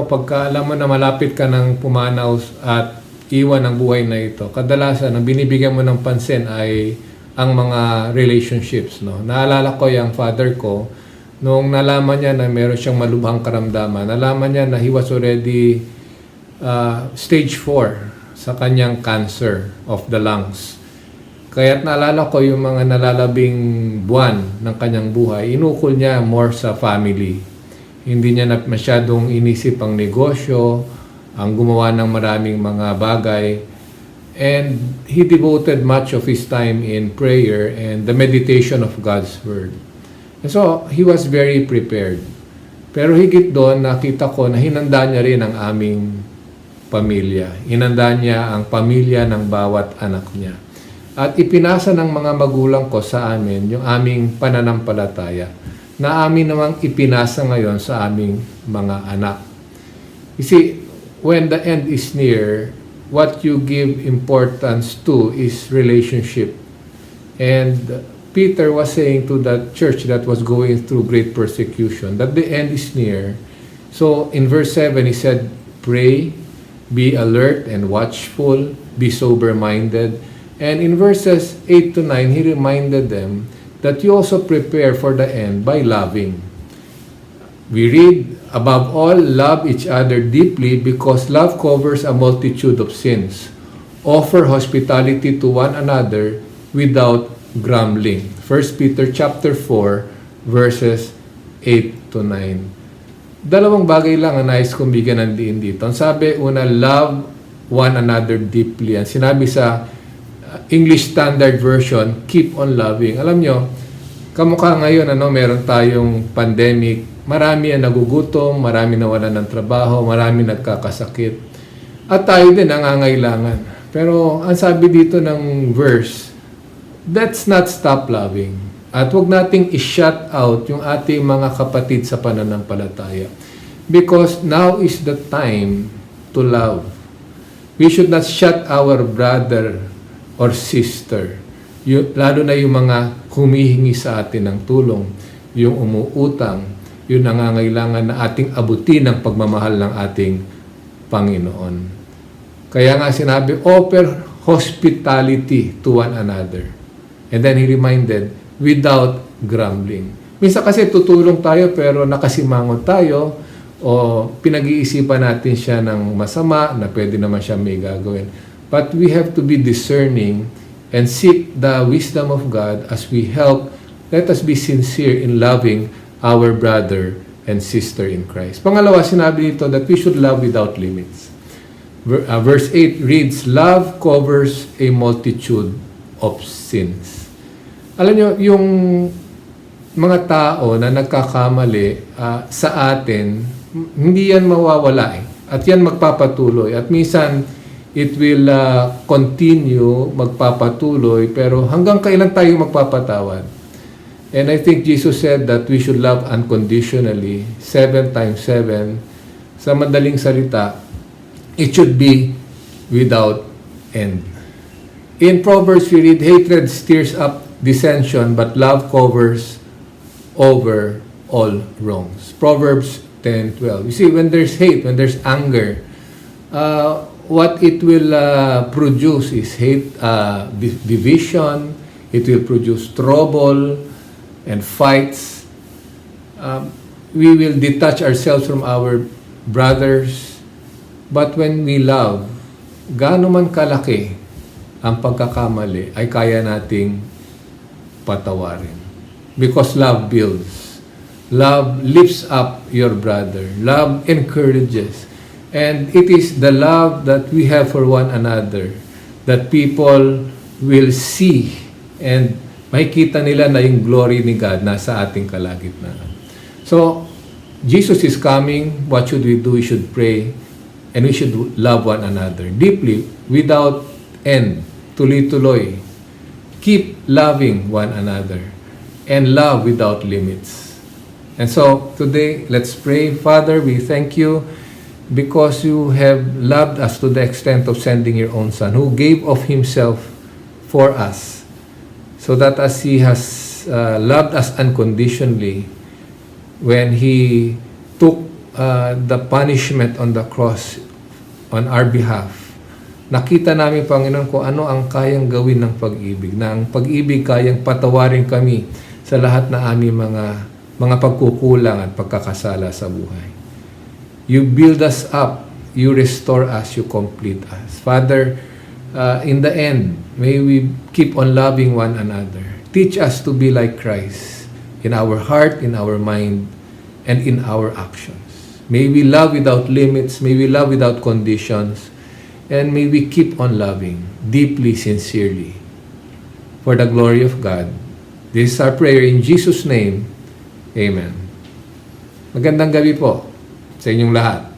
mo, pagka alam mo na malapit ka ng pumanaw at iwan ang buhay na ito, kadalasan ang binibigyan mo ng pansin ay ang mga relationships. No? Naalala ko yung father ko, noong nalaman niya na meron siyang malubhang karamdaman, nalaman niya na he was already stage 4 sa kanyang cancer of the lungs. Kaya't naalala ko yung mga nalalabing buwan ng kanyang buhay, inukol niya more sa family. Hindi niya na masyadong inisip ang negosyo, ang gumawa ng maraming mga bagay. And he devoted much of his time in prayer and the meditation of God's Word. And so, he was very prepared. Pero higit doon, nakita ko na hinanda niya rin ang aming pamilya. Hinanda niya ang pamilya ng bawat anak niya. At ipinasa ng mga magulang ko sa amin yung aming pananampalataya na amin namang ipinasa ngayon sa aming mga anak. You see, when the end is near, what you give importance to is relationship. And Peter was saying to that church that was going through great persecution that the end is near. So in verse 7, he said, pray, be alert and watchful, be sober-minded. And in verses 8 to 9, he reminded them that you also prepare for the end by loving. We read, above all, love each other deeply because love covers a multitude of sins. Offer hospitality to one another without grumbling. 1 Peter chapter 4, verses 8 to 9. Dalawang bagay lang ang nais kong bigyan ng diin dito. Ang sabi, una, love one another deeply. Ang sinabi sa English Standard Version, keep on loving. Alam nyo, kamukha ngayon, meron tayong pandemic, marami ang nagugutom, marami nawalan ng trabaho, marami nagkakasakit. At tayo din nangangailangan. Pero ang sabi dito ng verse, let's not stop loving. At huwag nating i-shut out yung ating mga kapatid sa pananampalataya. Because now is the time to love. We should not shut our brother or sister. Lalo na yung mga humihingi sa atin ng tulong, yung umuutang, yung nangangailangan na ating abutin ang pagmamahal ng ating Panginoon. Kaya nga sinabi, offer hospitality to one another. And then he reminded, without grumbling. Minsan kasi tutulong tayo pero nakasimangot tayo o pinag-iisipan natin siya ng masama na pwede naman siya may gagawin. But we have to be discerning and seek the wisdom of God as we help. Let us be sincere in loving our brother and sister in Christ. Pangalawa, sinabi dito that we should love without limits. Verse 8 reads, love covers a multitude of sins. Alam nyo, yung mga tao na nagkakamali sa atin, hindi yan mawawala At yan magpapatuloy. At minsan, it will continue, magpapatuloy, pero hanggang kailan tayo magpapatawad? And I think Jesus said that we should love unconditionally, 7 times 7. Sa madaling salita, it should be without end. In Proverbs, we read, hatred stirs up dissension, but love covers over all wrongs. Proverbs 10:12. You see, when there's hate, when there's anger, what it will produce is hate, division. It will produce trouble and fights. We will detach ourselves from our brothers. But when we love, gaano man kalaki ang pagkakamali, ay kaya nating patawarin. Because love builds. Love lifts up your brother. Love encourages. And it is the love that we have for one another that people will see and makikita nila na yung glory ni God nasa ating kalagitnaan. So, Jesus is coming. What should we do? We should pray and we should love one another deeply without end. Tuloy-tuloy. Keep loving one another and love without limits. And so, today, let's pray. Father, we thank you because you have loved us to the extent of sending your own Son, who gave of himself for us, so that as he has loved us unconditionally, when he took the punishment on the cross on our behalf, nakita namin, Panginoon, kung ano ang kayang gawin ng pag-ibig, na ang pag-ibig kayang patawarin kami sa lahat na aming mga pagkukulang at pagkakasala sa buhay. You build us up, you restore us, you complete us. Father, in the end, may we keep on loving one another. Teach us to be like Christ in our heart, in our mind, and in our actions. May we love without limits, may we love without conditions, and may we keep on loving deeply, sincerely, for the glory of God. This is our prayer in Jesus' name. Amen. Magandang gabi po sa inyong lahat.